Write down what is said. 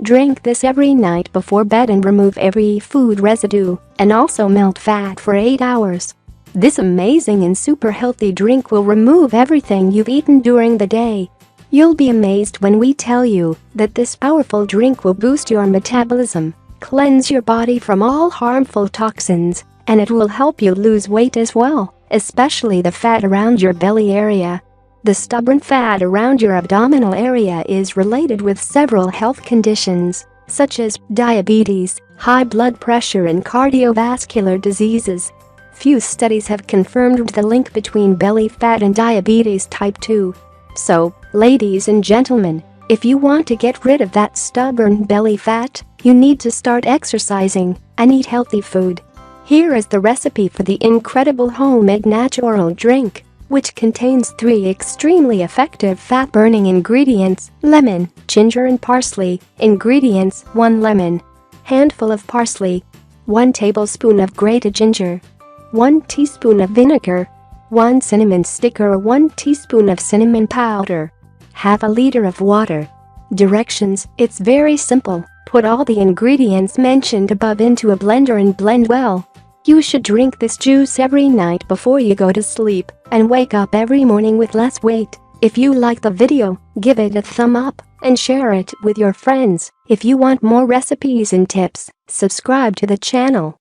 Drink this every night before bed and remove every food residue, and also melt fat for 8 hours. This amazing and super healthy drink will remove everything you've eaten during the day. You'll be amazed when we tell you that this powerful drink will boost your metabolism, cleanse your body from all harmful toxins, and it will help you lose weight as well, especially the fat around your belly area. The stubborn fat around your abdominal area is related with several health conditions, such as diabetes, high blood pressure, and cardiovascular diseases. Few studies have confirmed the link between belly fat and diabetes type 2. So, ladies and gentlemen, if you want to get rid of that stubborn belly fat, you need to start exercising and eat healthy food. Here is the recipe for the incredible homemade natural drink, which contains 3 extremely effective fat-burning ingredients: lemon, ginger, and parsley. Ingredients: 1 lemon, handful of parsley, 1 tablespoon of grated ginger, 1 teaspoon of vinegar, 1 cinnamon stick or 1 teaspoon of cinnamon powder, half a liter of water. Directions: it's very simple. Put all the ingredients mentioned above into a blender and blend well. You should drink this juice every night before you go to sleep and wake up every morning with less weight. If you like the video, give it a thumb up and share it with your friends. If you want more recipes and tips, subscribe to the channel.